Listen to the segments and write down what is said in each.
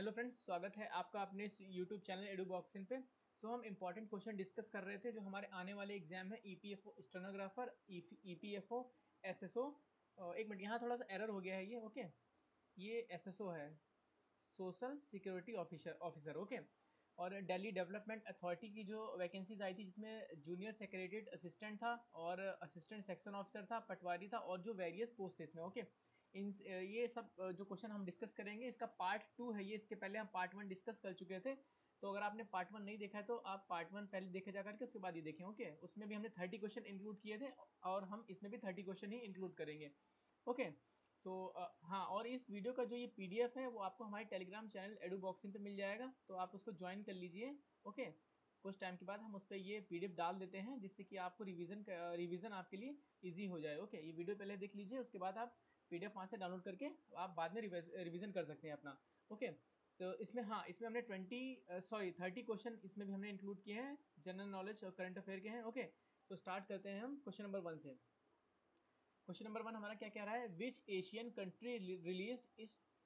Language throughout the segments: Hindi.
हेलो फ्रेंड्स, स्वागत है आपका अपने इस यूट्यूब चैनल एडू बॉक्सिंग पे। हम इंपॉर्टेंट क्वेश्चन डिस्कस कर रहे थे जो हमारे आने वाले एग्जाम है ईपीएफओ स्टेनोग्राफर, ईपीएफओ, एसएसओ। एक मिनट, यहाँ थोड़ा सा एरर हो गया है ये। ओके, ये एसएसओ है, सोशल सिक्योरिटी ऑफिसर। ओके, और दिल्ली डेवलपमेंट अथॉरिटी की जो वैकेंसीज आई थी जिसमें जूनियर सेक्रेटरीट असिस्टेंट था और असिस्टेंट सेक्शन ऑफिसर था, पटवारी था और जो वेरियस पोस्ट थे इसमें। ओके, इन ये सब जो क्वेश्चन हम डिस्कस करेंगे इसका पार्ट 2 है ये। इसके पहले हम पार्ट 1 डिस्कस कर चुके थे, तो अगर आपने पार्ट 1 नहीं देखा है तो आप पार्ट 1 पहले देखे जा करके उसके बाद ही देखें। ओके, उसमें भी हमने 30 क्वेश्चन इंक्लूड किए थे और हम इसमें भी 30 क्वेश्चन ही इंक्लूड करेंगे। ओके, हाँ, और इस वीडियो का जो ये पीडीएफ है वो आपको हमारे टेलीग्राम चैनल एडू बॉक्सिंग पे मिल जाएगा, तो आप उसको ज्वाइन कर लीजिए। ओके, कुछ टाइम के बाद हम उस पर ये पीडीएफ डाल देते हैं जिससे कि आपको रिवीजन आपके लिए इजी हो जाए। ओके, ये वीडियो पहले देख लीजिए, उसके बाद आप पीडीएफ वहाँ से डाउनलोड करके आप बाद में रिवीजन कर सकते हैं अपना। ओके, तो इसमें हाँ, इसमें हमने 30 क्वेश्चन इसमें भी हमने इंक्लूड किए हैं, जनरल नॉलेज और करंट अफेयर के हैं। ओके, स्टार्ट करते हैं हम क्वेश्चन नंबर 1 से। क्वेश्चन नंबर 1 हमारा क्या कह रहा है? Which Asian country released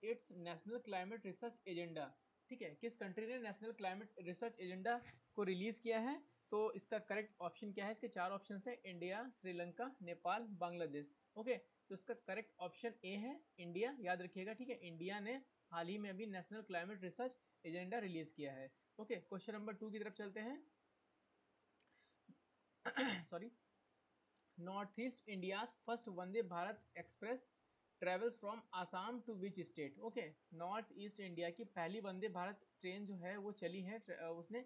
its national climate research agenda. ठीक है, किस कंट्री ने नेशनल क्लाइमेट रिसर्च एजेंडा को रिलीज़ किया है? तो इसका करेक्ट ऑप्शन क्या है? इसके 4 ऑप्शन है, इंडिया, श्रीलंका, नेपाल, बांग्लादेश। ओके, तो इसका करेक्ट ऑप्शन ए है इंडिया, याद रखिएगा। ठीक है, इंडिया ने हाल ही में अभी national climate research agenda release किया है। ओके, क्वेश्चन नंबर 2 की तरफ चलते हैं। Sorry, north east India's first Vande Bharat express travels from Assam to which state. Okay, north east India की पहली वंदे भारत ट्रेन जो है वो चली है, उसने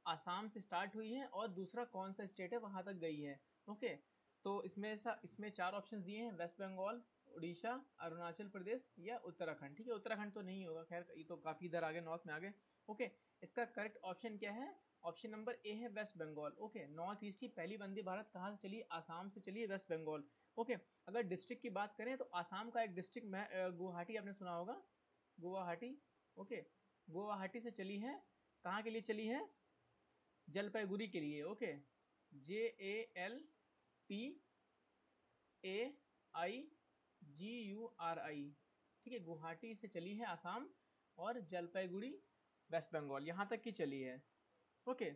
आसाम से स्टार्ट हुई है और दूसरा कौन सा स्टेट है वहाँ तक गई है। ओके, तो इसमें 4 ऑप्शन दिए हैं, वेस्ट बंगाल, उड़ीसा, अरुणाचल प्रदेश या उत्तराखंड। ठीक है, उत्तराखंड तो नहीं होगा, खैर ये तो काफ़ी इधर आगे नॉर्थ में आ गए। ओके, इसका करेक्ट ऑप्शन क्या है? ऑप्शन नंबर ए है West Bengal. Okay, north east की पहली वंदे भारत कहाँ से चली? आसाम से चली, वेस्ट बंगाल। ओके, अगर डिस्ट्रिक्ट की बात करें तो आसाम का एक डिस्ट्रिक्ट गुवाहाटी, आपने सुना होगा, गुवाहाटी। ओके, गुवाहाटी से चली है, कहाँ के लिए चली है? जलपाईगुड़ी के लिए। Okay, JALPAIGURI। ठीक है, गुवाहाटी से चली है आसाम और जलपाईगुड़ी वेस्ट बंगाल, यहाँ तक की चली है। ओके,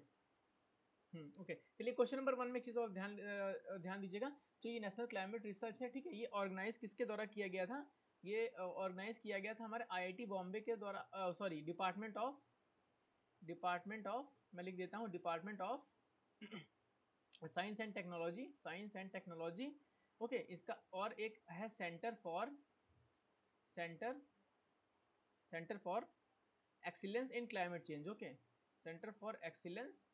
ओके, चलिए क्वेश्चन नंबर 1 में एक चीज़ और ध्यान दीजिएगा। जो ये नेशनल क्लाइमेट रिसर्च है, ठीक है, ये ऑर्गेनाइज किसके द्वारा किया गया था? ये ऑर्गेनाइज किया गया था हमारे आईआईटी बॉम्बे के द्वारा, सॉरी, डिपार्टमेंट ऑफ, मैं लिख देता हूँ, department of science and technology. Okay, इसका और एक है centre centre for excellence in climate change. Okay, centre for excellence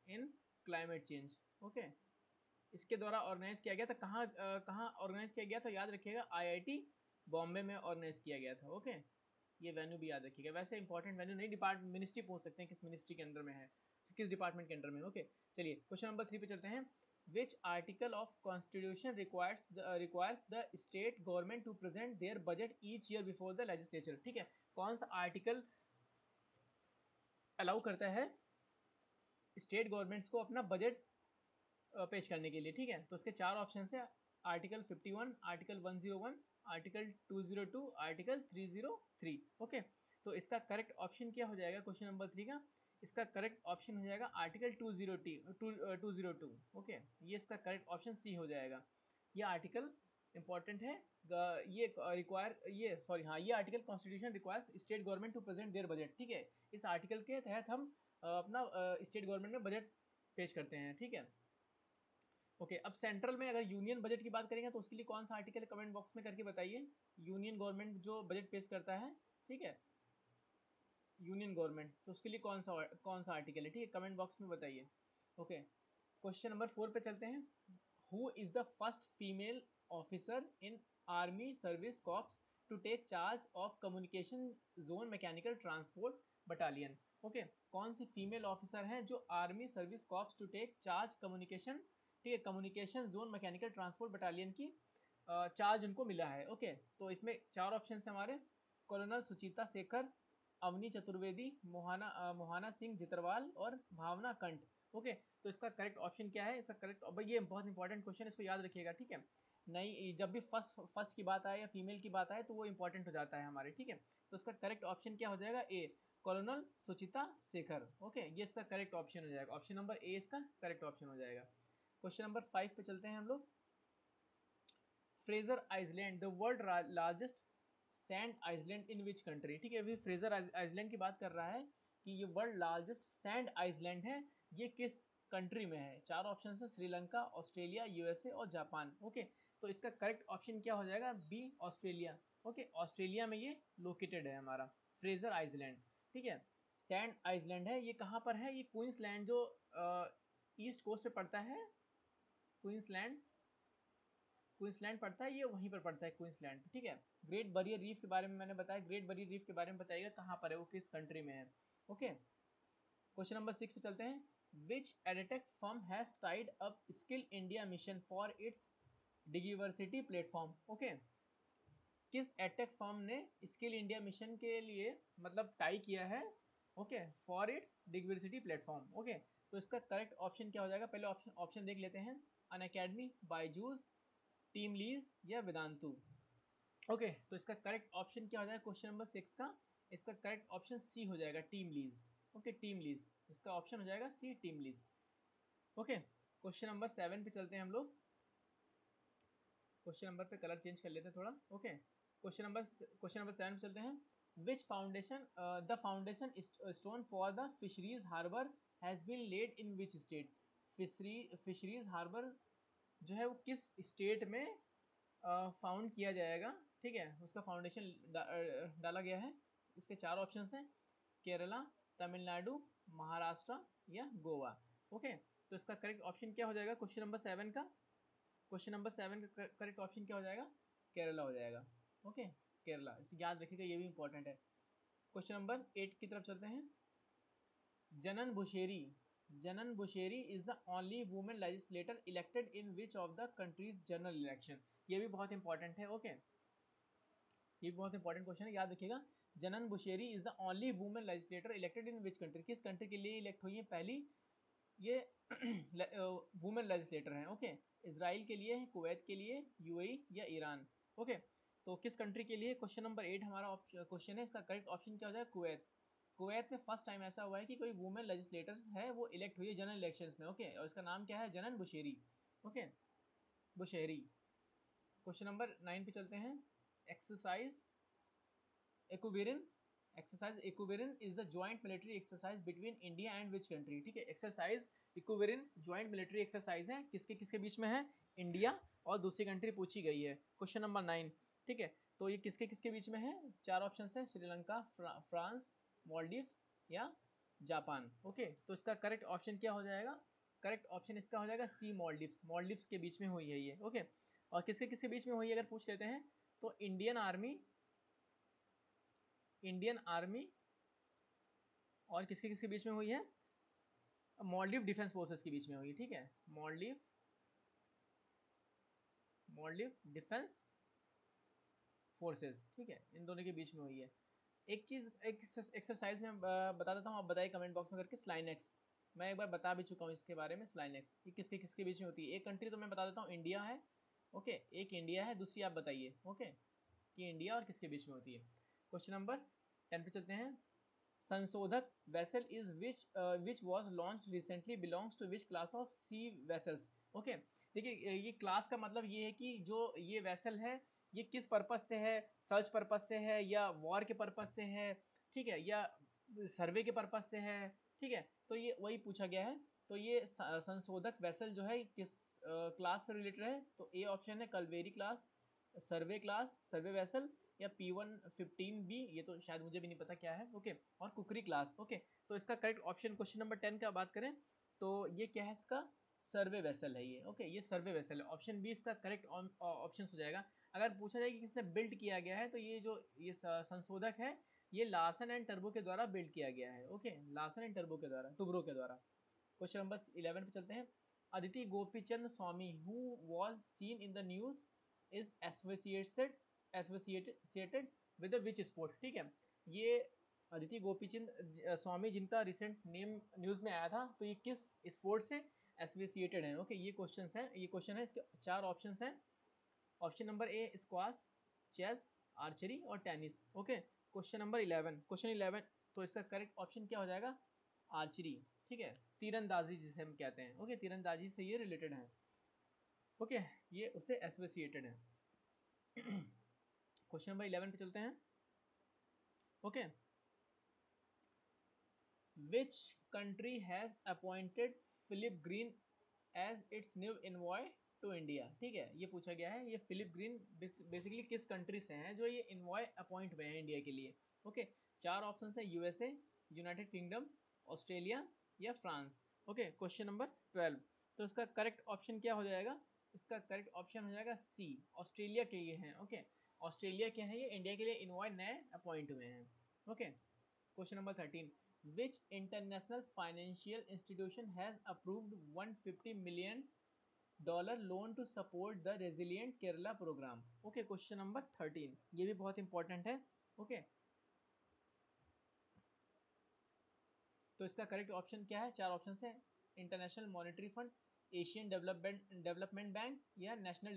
in climate change. Okay, इसके द्वारा ऑर्गेनाइज किया गया था। कहाँ ऑर्गेनाइज किया गया था? याद रखिएगा, आईआईटी बॉम्बे में ऑर्गेनाइज किया गया था। ओके, ये वेन्यू भी याद रखिएगा। वैसे इंपॉर्टेंट वेन्यू नहीं, मिनिस्ट्री पूछ सकते हैं किस मिनिस्ट्री के अंडर में है, किस डिपार्टमेंट के अंडर में। ओके, चलिए क्वेश्चन नंबर 3 पे चलते हैं। Which article of constitution requires the state government to present their budget each year before the legislature. ठीक है, कौन सा आर्टिकल अलाउ करता है स्टेट गवर्नमेंट्स को अपना बजट पेश करने के लिए? ठीक है, तो उसके 4 ऑप्शन है, article 51, article 101, article 202, article 303। Okay, तो इसका करेक्ट ऑप्शन क्या हो जाएगा क्वेश्चन नंबर 3 का? इसका करेक्ट ऑप्शन हो जाएगा आर्टिकल 202। ओके, ये इसका करेक्ट ऑप्शन सी हो जाएगा। ये आर्टिकल इंपॉर्टेंट है। ये article constitution requires state government to present their budget. ठीक है, इस आर्टिकल के तहत हम अपना स्टेट गवर्नमेंट में बजट पेश करते हैं। ठीक है, ओके, अब सेंट्रल में अगर यूनियन बजट की बात करेंगे तो उसके लिए कौन सा आर्टिकल है, कमेंट बॉक्स में करके बताइए। यूनियन गवर्नमेंट जो बजट पेश करता है, ठीक है, यूनियन गवर्नमेंट, तो उसके लिए कौन सा आर्टिकल है? ठीक है, कमेंट बॉक्स में बताइए। ओके, क्वेश्चन नंबर 4 पे चलते हैं। Who is the first female officer in army service corps to take charge of communication zone mechanical transport battalion. Okay, कौन सी फीमेल ऑफिसर हैं जो army service corps to take charge communication, ठीक है, communication zone mechanical transport battalion की चार्ज उनको मिला है। ओके, तो इसमें 4 ऑप्शन है हमारे, कॉलोनल सुचिता शेखर, अवनी चतुर्वेदी, मोहाना सिंह जितरवाल और भावना कंठ। ओके, तो इसका करेक्ट ऑप्शन क्या है? इसका करेक्ट, अब ये बहुत इंपॉर्टेंट क्वेश्चन, इसको याद रखिएगा। ठीक है, नई जब भी फर्स्ट की बात आए या फीमेल की बात आए तो वो इंपॉर्टेंट हो जाता है हमारे, ठीक है। तो इसका करेक्ट ऑप्शन क्या हो जाएगा, ए, कॉलोनल सुचिता शेखर। ओके, ये इसका करेक्ट ऑप्शन हो जाएगा, ऑप्शन नंबर ए इसका करेक्ट ऑप्शन हो जाएगा। क्वेश्चन नंबर 5 पे चलते हैं हम लोग। Fraser Island the world largest sand island in which country. ठीक है, अभी फ्रेजर आइसलैंड की बात कर रहा है कि ये वर्ल्ड लार्जेस्ट सैंड आइसलैंड है, ये किस कंट्री में है। चार ऑप्शन है, श्रीलंका, ऑस्ट्रेलिया, यूएसए और जापान। ओके, तो इसका करेक्ट ऑप्शन क्या हो जाएगा, बी, ऑस्ट्रेलिया। ओके, ऑस्ट्रेलिया में ये लोकेटेड है हमारा फ्रेजर आइसलैंड। ठीक है, सैंड आइसलैंड है, ये कहाँ पर है, ये क्वींसलैंड जो ईस्ट कोस्ट पे पड़ता है, क्वींसलैंड, क्वींसलैंड पड़ता है, ये वहीं पर पड़ता है क्वींसलैंड, ठीक है। ग्रेट बैरियर रीफ के बारे में मैंने बताया, ग्रेट बैरियर रीफ के बारे में बताइएगा कहाँ पर है, वो किस कंट्री में है। ओके, क्वेश्चन नंबर 6 पे चलते हैं। Which edtech firm has tied up skill India mission for its DigiVarsity platform. Okay, किस एडटेक फर्म ने स्किल इंडिया मिशन के लिए मतलब टाई किया है, okay, for its DigiVarsity platform. Okay, तो इसका करेक्ट ऑप्शन क्या हो जाएगा, पहले ऑप्शन ऑप्शन देख लेते हैं। अन अकेडमी, बायजूस, टीम लीज या वेदांतु। ओके, तो इसका करेक्ट ऑप्शन क्या हो जाएगा क्वेश्चन नंबर 6 का, इसका करेक्ट ऑप्शन सी हो जाएगा, team lease. Okay, team lease, इसका ऑप्शन हो जाएगा C, team lease. Okay, question number 7 पे चलते हैं हम लोग। क्वेश्चन नंबर पे कलर चेंज कर लेते हैं थोड़ा। ओके, क्वेश्चन नंबर 7 पे चलते हैं। Which foundation the foundation stone for the fisheries harbour has been laid in which state. Fisheries harbour जो है वो किस स्टेट में फाउंड किया जाएगा, ठीक है, उसका फाउंडेशन डाला गया है। इसके चार ऑप्शंस हैं, केरला, तमिलनाडु, महाराष्ट्र या गोवा। ओके, तो इसका करेक्ट ऑप्शन क्या हो जाएगा क्वेश्चन नंबर 7 का, क्वेश्चन नंबर 7 का करेक्ट ऑप्शन क्या हो जाएगा, केरला हो जाएगा। ओके, केरला, इसे याद रखिएगा, ये भी इंपॉर्टेंट है। क्वेश्चन नंबर 8 की तरफ चलते हैं। Janan Busheri, Janan Busheri is the only women legislator elected in which of the countries general election. ये भी बहुत इंपॉर्टेंट है। ओके, ये भी बहुत इंपॉर्टेंट क्वेश्चन है, याद रखिएगा। Janan Busheri is the only women legislator elected in which country, किस कंट्री के लिए इलेक्ट हुई है पहली ये वुमेन लेजिस्लेटर हैं। ओके, इसराइल के लिए है, कुवैत के लिए, यूएई या ईरान। ओके, तो किस कंट्री के लिए, क्वेश्चन नंबर 8 हमारा क्वेश्चन है, इसका करेक्ट ऑप्शन क्या हो जाएगा, कुवैत। कुवैत में फर्स्ट टाइम ऐसा हुआ है कि कोई वुमेन लेजिस्लेटर है वो इलेक्ट हुई है जनरल इलेक्शंस में। ओके, और इसका नाम क्या है, Janan Busheri. Okay, Busheri. Question number 9 पे चलते हैं। Exercise Ekuverin, exercise Ekuverin is the joint military exercise between India and which country. ठीक है, exercise Ekuverin joint military exercise है, किसके किसके बीच में है, इंडिया और दूसरी कंट्री पूछी गई है, क्वेश्चन नंबर 9। ठीक है, तो ये किसके किसके बीच में है, चार ऑप्शन है, श्रीलंका, फ्रांस, मालदीव्स या जापान। ओके, तो इसका करेक्ट ऑप्शन क्या हो जाएगा, करेक्ट ऑप्शन इसका हो जाएगा सी, मालदीव्स। मालदीव्स के बीच में हुई है ये। ओके, और किसके किसके बीच में हुई है अगर पूछ लेते हैं तो इंडियन आर्मी, इंडियन आर्मी और किसके किसके बीच में हुई है, मालदीव डिफेंस फोर्सेस के बीच में हुई। ठीक है, मालदीव, मालदीव डिफेंस फोर्सेस, ठीक है, इन दोनों के बीच में हुई है। एक चीज़, एक एक्सरसाइज में बता देता हूँ, आप बताइए कमेंट बॉक्स में करके, स्लाइनेक्स। मैं एक बार बता भी चुका हूँ इसके बारे में, स्लाइनेक्स ये किसके किसके बीच में होती है। एक कंट्री तो मैं बता देता हूँ, इंडिया है। ओके, एक इंडिया है, दूसरी आप बताइए। ओके, कि इंडिया और किसके बीच में होती है। क्वेश्चन नंबर 10 पे चलते हैं। Sanshodhak vessel is which was launch recently belongs to which class of sea vessels. Okay, देखिए ये क्लास का मतलब ये है कि जो ये वेसल है ये किस पर्पज से है, सर्च पर्पज से है या वॉर के पर्पज से है, ठीक है, या सर्वे के पर्पज से है। ठीक है, तो ये वही पूछा गया है। तो ये संशोधक वेसल जो है किस क्लास से रिलेटेड है, तो ए ऑप्शन है कलवेरी क्लास, सर्वे क्लास, सर्वे वेसल, या P115B, ये तो शायद मुझे भी नहीं पता क्या है। ओके, और कुकरी क्लास। ओके, तो इसका करेक्ट ऑप्शन क्वेश्चन नंबर 10 का बात करें तो ये क्या है, इसका सर्वे वेसल है ये। ओके, ये सर्वे वेसल है, ऑप्शन बी इसका करेक्ट ऑप्शन हो जाएगा। अगर पूछा जाए कि किसने बिल्ड किया गया है तो ये जो ये संशोधक है ये लार्सन एंड टर्बो के द्वारा बिल्ड किया गया है। ओके, लार्सन एंड टर्बो के द्वारा, टुब्रो के द्वारा। क्वेश्चन नंबर 11 पे चलते हैं। Aditi Gopichand Swami who was seen in the news is associated with which sport. ठीक है, ये अदिति गोपीचंद स्वामी जिनका रिसेंट नेम न्यूज़ में आया था, तो ये किस स्पोर्ट से एसोसिएटेड है। ओके, ये क्वेश्चन है, ये क्वेश्चन है, इसके चार ऑप्शंस हैं, option number A squash, chess, archery और tennis. Okay, question number 11, question 11, तो इसका करेक्ट ऑप्शन क्या हो जाएगा? आर्चरी। ठीक है, तीरंदाजी जिसे हम कहते हैं। ओके, तीरंदाजी से ये रिलेटेड है। ओके, ये उससे एसोसिएटेड है। क्वेश्चन नंबर 11 पे चलते हैं। Okay, which country has appointed Philip Green as its new envoy to India? ठीक है, ये पूछा गया है, ये फिलिप ग्रीन बेसिकली किस कंट्री से हैं जो ये इनवॉय अपॉइंट हुए हैं इंडिया के लिए? ओके, चार ऑप्शन है, यूएसए, यूनाइटेड किंगडम, ऑस्ट्रेलिया या फ्रांस। ओके, क्वेश्चन नंबर 12, तो इसका करेक्ट ऑप्शन क्या हो जाएगा? इसका करेक्ट ऑप्शन हो जाएगा सी, ऑस्ट्रेलिया के ये हैं। ओके, ऑस्ट्रेलिया के हैं ये, इंडिया के लिए इनवॉय नए अपॉइंट हुए हैं। Okay, question number 13, which international financial institution has approved $150 million loan to support the resilient Kerala program? Okay, question number 13, ये भी बहुत इंपॉर्टेंट है। ओके, तो इसका करेक्ट ऑप्शन क्या है? चार ऑप्शन है, international monetary fund, Asian development bank या नेशनल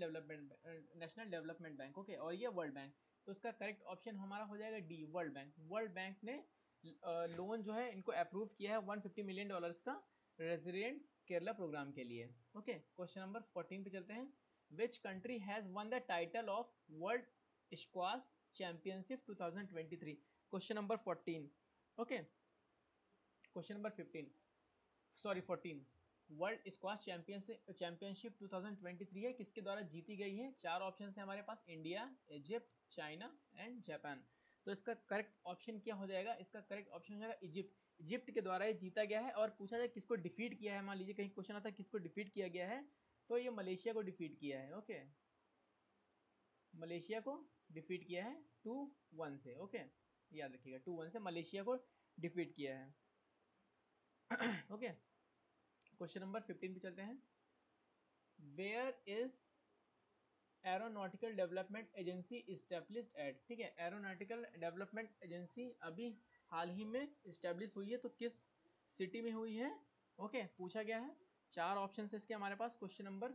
डेवलपमेंट बैंक। ओके, और ये वर्ल्ड बैंक। तो इसका करेक्ट ऑप्शन हमारा हो जाएगा D, world bank. World bank ने लोन जो है इनको अप्रूव किया है $150 मिलियन का रेजिलिएंट केरला प्रोग्राम के लिए। ओके, क्वेश्चन नंबर 14 पे चलते हैं। Which country has one the title of world squash championship 2023? Question number 14। Okay, question number 15, sorry 14, world squash championship 2023 है, किसके द्वारा जीती गई है? चार ऑप्शन है हमारे पास, India, Egypt, China and Japan. तो इसका करेक्ट ऑप्शन क्या हो जाएगा? इसका करेक्ट ऑप्शन हो जाएगा इजिप्ट। इजिप्ट के द्वारा ये जीता गया है। और पूछा जाए किसको डिफीट किया है, मान लीजिए कहीं क्वेश्चन आता है किसको डिफीट किया गया है, तो ये मलेशिया को डिफीट किया है। ओके, मलेशिया को डिफीट किया है 2-1 से। ओके, याद रखिएगा 2-1 से मलेशिया को डिफीट किया है। ओके, क्वेश्चन नंबर 15 पे चलते हैं। Where is aeronautical development agency established at? ठीक है, एरोनॉटिकल डेवलपमेंट एजेंसी अभी हाल ही में इस्टेब्लिश हुई है, तो किस सिटी में हुई है? ओके, पूछा गया है। चार ऑप्शन है इसके हमारे पास क्वेश्चन नंबर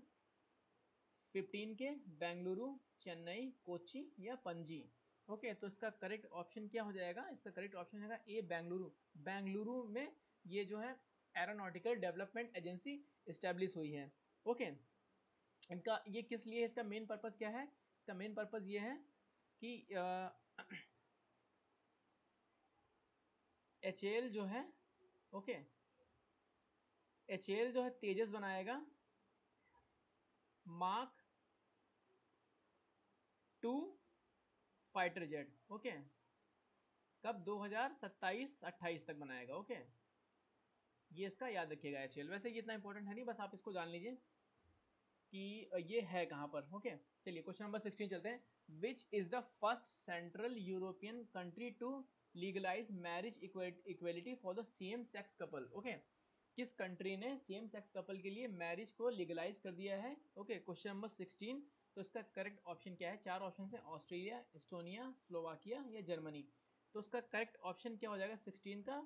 15 के, बेंगलुरु, चेन्नई, कोची या पणजी। ओके, तो इसका करेक्ट ऑप्शन क्या हो जाएगा? इसका करेक्ट ऑप्शन हो जाएगा ए, बेंगलुरु। बेंगलुरु में ये जो है एरोनॉटिकल डेवलपमेंट एजेंसी इस्टेब्लिश हुई है। ओके, इनका ये किस लिए है? इसका मेन पर्पज़ क्या है? इसका मेन पर्पज़ ये है कि एचएएल जो है, ओके, एचएएल जो है तेजस बनाएगा मार्क 2 फाइटर जेट। ओके, कब? 2027-28 तक बनाएगा। ओके, ये इसका याद रखिएगा एचएएल। वैसे ये इतना इंपॉर्टेंट है नहीं, बस आप इसको जान लीजिए कि ये है कहाँ पर। ओके, चलिए क्वेश्चन नंबर 16 चलते हैं। Which is the first central European country to legalise marriage equality for the same sex couple? Okay, किस कंट्री ने सेम सेक्स कपल के लिए मैरिज को लीगलाइज कर दिया है? ओके, क्वेश्चन नंबर 16, तो इसका करेक्ट ऑप्शन क्या है? चार ऑप्शन है, ऑस्ट्रेलिया, एस्टोनिया, स्लोवाकिया या जर्मनी। तो उसका करेक्ट ऑप्शन क्या हो जाएगा 16 का?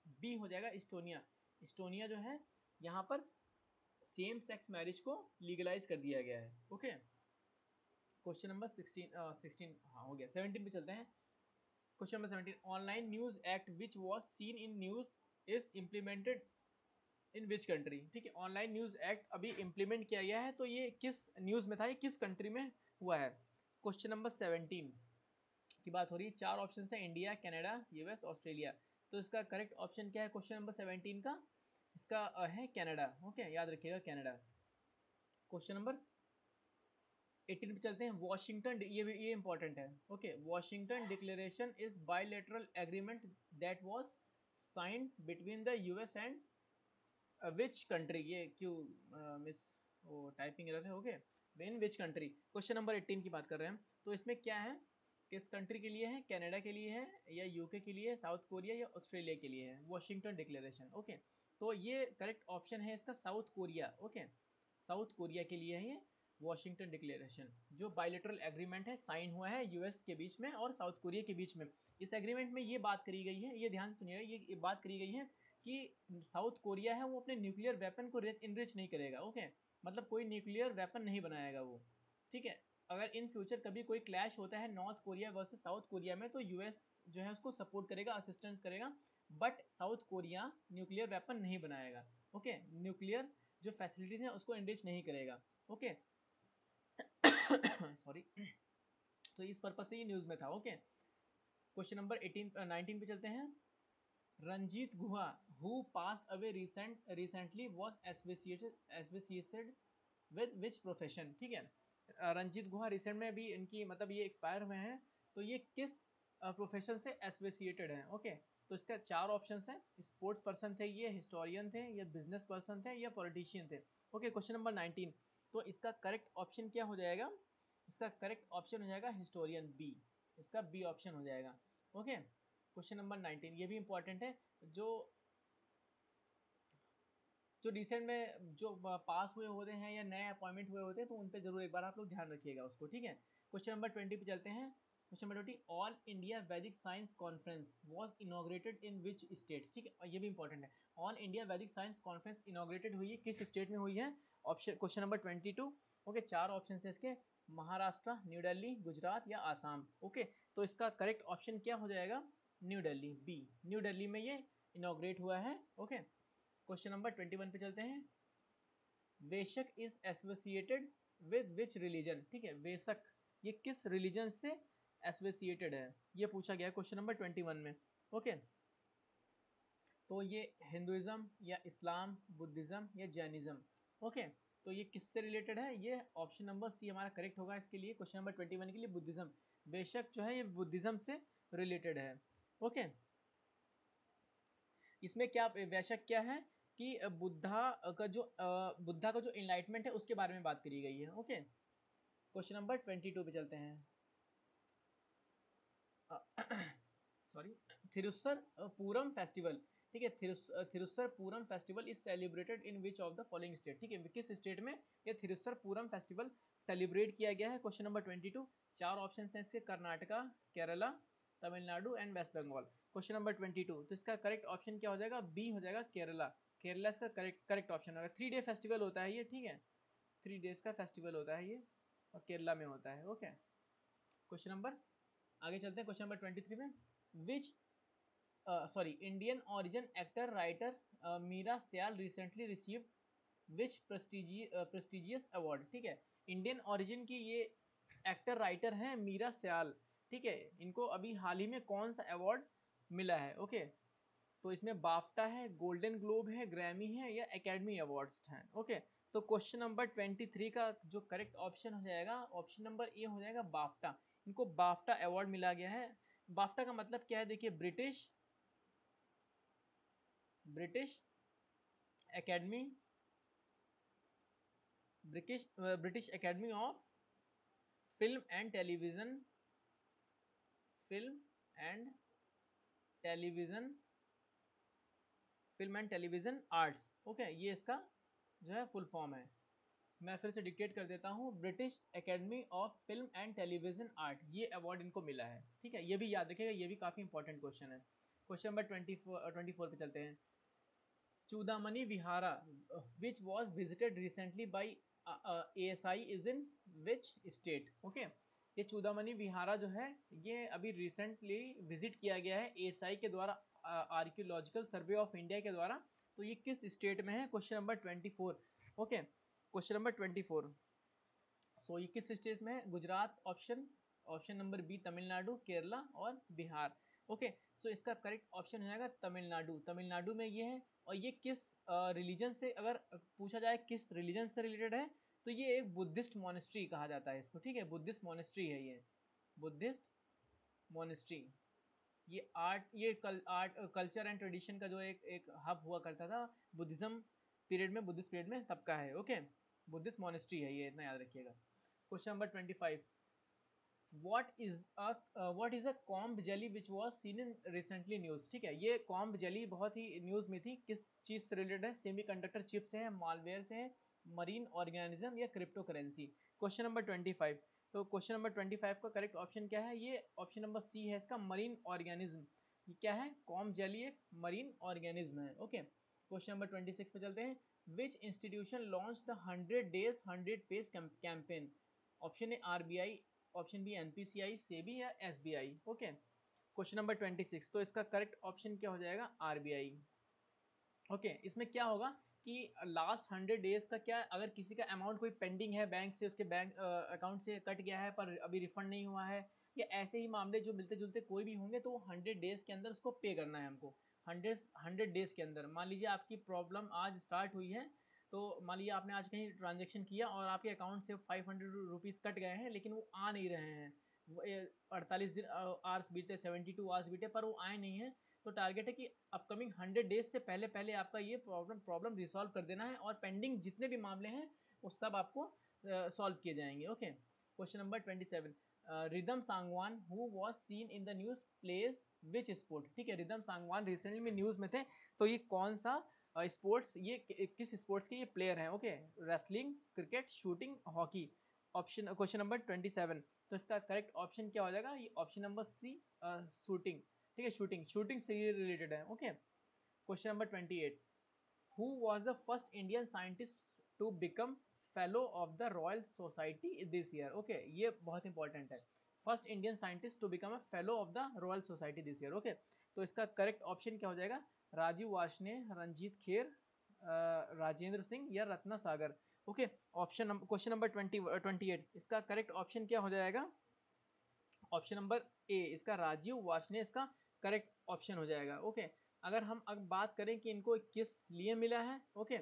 बी हो जाएगा, एस्टोनिया। एस्टोनिया जो है यहाँ पर सेम सेक्स मैरिज को लीगलाइज कर दिया गया है। ओके, क्वेश्चन नंबर 16 हाँ हो गया। 17 पे चलते हैं। Question number 17, online news act which was seen in news is implemented in which country? ठीक है, ऑनलाइन न्यूज़ एक्ट अभी इम्प्लीमेंट किया गया है, तो ये किस न्यूज़ में था, ये किस कंट्री में हुआ है? क्वेश्चन नंबर 17 की बात हो रही है। चार ऑप्शन है, इंडिया, कनाडा, यूएस, ऑस्ट्रेलिया। तो इसका करेक्ट ऑप्शन क्या है क्वेश्चन नंबर 17 का? इसका है कनाडा। ओके, याद रखिएगा कनाडा। क्वेश्चन नंबर 18 पे चलते हैं। वॉशिंगटन, ये इंपॉर्टेंट है। Okay, Washington declaration is bilateral agreement that was signed between the US and which country? ये क्यों मिस वो टाइपिंग एरर है? Okay, in which country? Question number 18 की बात कर रहे हैं, तो इसमें क्या है? किस कंट्री के लिए है? कनाडा के लिए है या यूके के लिए, साउथ कोरिया या ऑस्ट्रेलिया के लिए है वॉशिंगटन डिक्लेरेशन? ओके, तो ये करेक्ट ऑप्शन है इसका south Korea. Okay, south Korea के लिए है ये वॉशिंगटन डिक्लेरेशन, जो बायलैटरल एग्रीमेंट है, साइन हुआ है यूएस के बीच में और साउथ कोरिया के बीच में। इस एग्रीमेंट में ये बात करी गई है, ये ध्यान से सुनिएगा, ये बात करी गई है कि साउथ कोरिया है वो अपने न्यूक्लियर वेपन को इनरिच नहीं करेगा। ओके, मतलब कोई न्यूक्लियर वेपन नहीं बनाएगा वो। ठीक है, अगर इन फ्यूचर कभी कोई क्लैश होता है north Korea versus south Korea में, तो यूएस जो है उसको सपोर्ट करेगा, असिस्टेंस करेगा, but south Korea nuclear weapon नहीं बनाएगा। ओके, न्यूक्लियर जो फैसिलिटीज हैं उसको एंडेज नहीं करेगा। ओके सॉरी तो इस पर्पज से ये न्यूज़ में था। ओके, क्वेश्चन नंबर 19 पे चलते हैं। Ranjit Guha who passed away recently was associated with which profession. ठीक है, रंजीत गुहा रिसेंट में भी इनकी मतलब ये एक्सपायर हुए हैं, तो ये किस प्रोफेशन से एसोसिएटेड हैं। ओके, तो इसका 4 ऑप्शन हैं। स्पोर्ट्स पर्सन थे ये, हिस्टोरियन थे, या बिजनेस पर्सन थे, या पॉलिटिशियन थे। ओके, क्वेश्चन नंबर 19, तो इसका करेक्ट ऑप्शन क्या हो जाएगा? इसका करेक्ट ऑप्शन हो जाएगा हिस्टोरियन, बी। इसका बी ऑप्शन हो जाएगा। ओके, क्वेश्चन नंबर 19 ये भी इंपॉर्टेंट है। जो जो रिसेंट में जो पास हुए होते हैं या नए अपॉइंटमेंट हुए होते हैं, तो उन पे जरूर एक बार आप लोग ध्यान रखिएगा उसको। ठीक है, क्वेश्चन नंबर 20 पे चलते हैं। क्वेश्चन नंबर 20, ऑल इंडिया वैदिक science conference was inaugurated in which state. ठीक है, और ये भी इंपॉर्टेंट है। ऑल इंडिया वैदिक साइंस कॉन्फ्रेंस इनॉग्रेटेड हुई है, किस स्टेट में हुई है? Option question number 22। Okay, 4 option है इसके, महाराष्ट्र, न्यू दिल्ली, गुजरात या आसाम। ओके, तो इसका करेक्ट ऑप्शन क्या हो जाएगा? New Delhi, B. New Delhi में ये इनॉग्रेट हुआ है। ओके, क्वेश्चन नंबर 21 पे चलते हैं। Vesak is associated with which religion. ठीक है, वेशक ये किस रिलीजन से एसोसिएटेड है, ये पूछा गया है क्वेश्चन नंबर 21 में। ओके, तो ये हिंदुइज्म या इस्लाम, बुद्धिज्म या जैनिज्म। ओके, तो ये किससे रिलेटेड है? ये ऑप्शन नंबर सी हमारा करेक्ट होगा इसके लिए, क्वेश्चन नंबर 21 के लिए, बुद्धिज्म। बेशक जो है ये बुद्धिज्म से रिलेटेड है। ओके, इसमें क्या वैशक क्या है कि बुद्धा का जो इनलाइटमेंट है उसके बारे में बात करी गई है। ओके, क्वेश्चन नंबर 22 पे चलते हैं। Sorry, Thrissur Pooram festival. ठीक है, Thrissur Pooram festival is celebrated in which of the following state. ठीक है, किस स्टेट में ये थिरुसर पूरम फेस्टिवल सेलिब्रेट किया गया है? क्वेश्चन नंबर 22, 4 ऑप्शन हैं इसके, Karnataka, Kerala, Tamil Nadu and West Bengal. Question number 22, तो इसका करेक्ट ऑप्शन क्या हो जाएगा? बी हो जाएगा, केरला। केरला इसका करेक्ट ऑप्शन होगा। 3 डे फेस्टिवल होता है ये। ठीक है, 3 डेज का फेस्टिवल होता है ये, और केरला में होता है। ओके, क्वेश्चन नंबर आगे चलते हैं। क्वेश्चन नंबर 23 में, which Indian origin actor writer Meera Syal recently received which prestigious award. ठीक है, इंडियन ओरिजिन की ये एक्टर राइटर हैं मीरा सियाल। ठीक है, इनको अभी हाल ही में कौन सा अवार्ड मिला है? ओके, तो इसमें बाफ्टा है, गोल्डन ग्लोब है, ग्रैमी है, या एकेडमी अवार्ड्स हैं। ओके, तो क्वेश्चन नंबर 23 का जो करेक्ट ऑप्शन हो जाएगा, ऑप्शन नंबर ए हो जाएगा, बाफ्टा। इनको बाफ्टा अवार्ड मिला गया है। बाफ्टा का मतलब क्या है? देखिए, British academy, British academy of film and television, film and television, film and television arts. Okay, ये इसका जो है फुल फॉर्म है। मैं फिर से डिक्टेट कर देता हूँ, British academy of film and television art, ये अवार्ड इनको मिला है। ठीक है, ये भी याद रखिएगा, ये भी काफ़ी इंपॉर्टेंट क्वेश्चन है। क्वेश्चन नंबर 24 पे चलते हैं। Chudamani Vihara which was visited recently by ASI is in which state. Okay, ये चूदामणि विहारा जो है ये अभी रिसेंटली विजिट किया गया है ASI के द्वारा, आर्कियोलॉजिकल सर्वे ऑफ इंडिया के द्वारा। तो ये किस स्टेट में है? Question number 24। Okay, question number 24, so ये किस स्टेट में है? Gujarat option, option number B Tamil Nadu, Kerala और बिहार। ओके, सो इसका करेक्ट ऑप्शन हो जाएगा तमिलनाडु। तमिलनाडु में ये है, और ये किस रिलीजन से, अगर पूछा जाए किस रिलीजन से रिलेटेड है, तो ये एक बुद्धिस्ट मोनेस्ट्री कहा जाता है इसको। ठीक है, बुद्धिस्ट मोनेस्ट्री है ये, बुद्धिस्ट मोनेस्ट्री। ये आर्ट कल्चर एंड ट्रेडिशन का जो एक हब हुआ करता था बुद्धिज्म पीरियड में, बुद्धिस्ट पीरियड में, तब का है। ओके, बुद्धिस्ट मोनेस्ट्री है ये, इतना याद रखिएगा। Question number 25, what is a comb jelly which was seen in recently news. ठीक है, ये कॉम्ब जेली बहुत ही न्यूज में थी, किस चीज से रिलेटेड है? सेमीकंडक्टर चिप से है, मालवेयर से है, मरीन ऑर्गेनिज्म या क्रिप्टो करेंसी। क्वेश्चन नंबर 25, तो क्वेश्चन नंबर 25 का करेक्ट ऑप्शन क्या है? ये ऑप्शन नंबर सी है इसका, मरीन ऑर्गेनिज्म। ये क्या है? कॉम्ब जेली एक मरीन ऑर्गेनिज्म है। ओके, क्वेश्चन नंबर 26 पे चलते हैं। Which institution launch the 100 days 100 page campaign. Option A RBI, option B NPCI, SEBI या SBI। ओके, क्वेश्चन नंबर 26, तो इसका करेक्ट ऑप्शन क्या हो जाएगा? RBI। ओके, इसमें क्या होगा कि लास्ट 100 डेज का क्या, अगर किसी का अमाउंट कोई पेंडिंग है बैंक से, उसके बैंक अकाउंट से कट गया है पर अभी रिफंड नहीं हुआ है, या ऐसे ही मामले जो मिलते जुलते कोई भी होंगे, तो 100 डेज के अंदर उसको पे करना है हमको। 100 डेज के अंदर, मान लीजिए आपकी प्रॉब्लम आज स्टार्ट हुई है, तो मान लीजिए आपने आज कहीं ट्रांजेक्शन किया और आपके अकाउंट से 500 रुपीज़ कट गए हैं, लेकिन वो आ नहीं रहे हैं, 48 दिन आवर्स बीते, 72 आवर्स बीते, पर वो आए नहीं हैं। तो टारगेट है कि अपकमिंग 100 डेज से पहले पहले आपका ये प्रॉब्लम रिसॉल्व कर देना है, और पेंडिंग जितने भी मामले हैं वो सब आपको सॉल्व किए जाएंगे। Okay, question number 27, rhythm Sangwan who was seen in the news place which sport. ठीक है, रिदम सांगवान रिसेंटली में न्यूज़ में थे, तो ये कौन सा स्पोर्ट्स, ये किस स्पोर्ट्स के ये प्लेयर हैं? Okay, wrestling, cricket, shooting, hockey. Option, question number 27, तो इसका करेक्ट ऑप्शन क्या हो जाएगा? ये ऑप्शन नंबर सी, शूटिंग। ठीक है, शूटिंग से ही रिलेटेड है। Okay, question number 28, who was the first Indian scientist to become fellow of the Royal Society this year. Okay, ये बहुत इंपॉर्टेंट है, first Indian scientist to become a fellow of the Royal Society this year. Okay, तो इसका करेक्ट ऑप्शन क्या हो जाएगा? राजीव वार्ष्णेय, रंजीत खेर, राजेंद्र सिंह या रत्ना सागर। ओके, ऑप्शन क्वेश्चन नंबर 28, इसका करेक्ट ऑप्शन क्या हो जाएगा? ऑप्शन नंबर ए, इसका राजीव वार्ष्णेय इसका करेक्ट ऑप्शन हो जाएगा। ओके, अगर हम अब बात करें कि इनको किस लिए मिला है, ओके,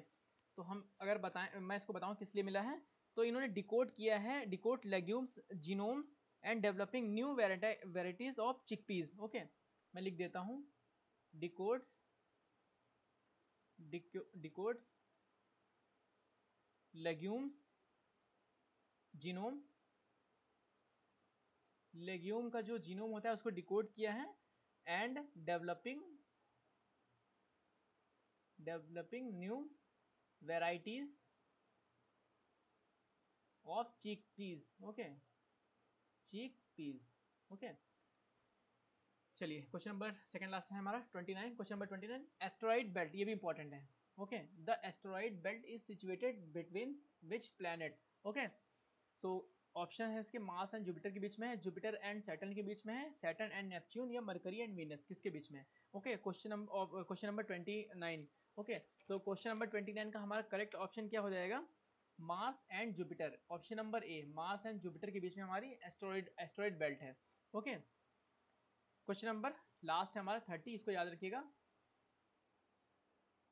तो हम अगर बताएं, मैं इसको बताऊं किस लिए मिला है, तो इन्होंने डिकोड किया है, decode legumes genomes and developing new varieties of chickpeas. Okay, मैं लिख देता हूँ, decodes decodes legumes genome, legume का जो जीनोम होता है उसको डिकोड किया है, and developing new varieties of chick peas. Okay, chick peas. Okay, चलिए क्वेश्चन नंबर सेकंड लास्ट है हमारा 29, क्वेश्चन नंबर 29, एस्ट्रॉइड बेल्ट, ये भी इंपॉर्टेंट है। Okay, the asteroid belt is situated between which planet. Okay, so option है इसके, मार्स एंड जुपिटर के बीच में है, जुपिटर एंड सैटर्न के बीच में है, सैटर्न एंड नेपच्यून, या मरकरी एंड वीनस, किसके बीच में है? Okay, question number 29। ओके, तो क्वेश्चन नंबर 29 का हमारा करेक्ट ऑप्शन क्या हो जाएगा? Mars and Jupiter, option number A, Mars and Jupiter के बीच में हमारी एस्ट्रॉइड बेल्ट है। ओके, क्वेश्चन नंबर लास्ट है हमारा 30, इसको याद रखिएगा।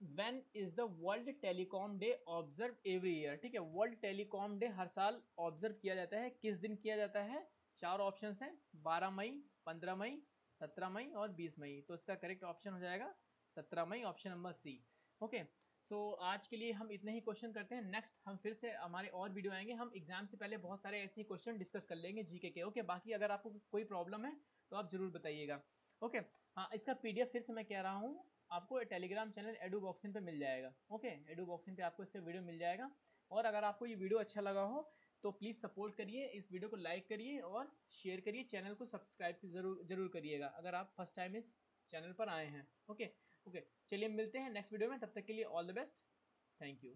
When is the world telecom day observe every year. ठीक है, वर्ल्ड टेलीकॉम डे हर साल ऑब्जर्व किया जाता है, किस दिन किया जाता है? 4 ऑप्शंस हैं, 12 मई, 15 मई, 17 मई और 20 मई। तो इसका करेक्ट ऑप्शन हो जाएगा 17 मई, ऑप्शन नंबर सी। ओके, सो आज के लिए हम इतने ही क्वेश्चन करते हैं, नेक्स्ट हम फिर से हमारे और वीडियो आएंगे, हम एग्जाम से पहले बहुत सारे ऐसे ही क्वेश्चन डिस्कस कर लेंगे जीके के। ओके, बाकी अगर आपको कोई प्रॉब्लम है तो आप ज़रूर बताइएगा। ओके, हाँ, इसका PDF फिर से मैं कह रहा हूँ, आपको टेलीग्राम चैनल एडुबॉक्सिन पे मिल जाएगा। ओके, एडुबॉक्सिन पे आपको इसका वीडियो मिल जाएगा, और अगर आपको ये वीडियो अच्छा लगा हो तो प्लीज़ सपोर्ट करिए, इस वीडियो को लाइक करिए और शेयर करिए, चैनल को सब्सक्राइब जरूर करिएगा अगर आप फर्स्ट टाइम इस चैनल पर आए हैं। ओके, चलिए मिलते हैं नेक्स्ट वीडियो में, तब तक के लिए all the best, thank you.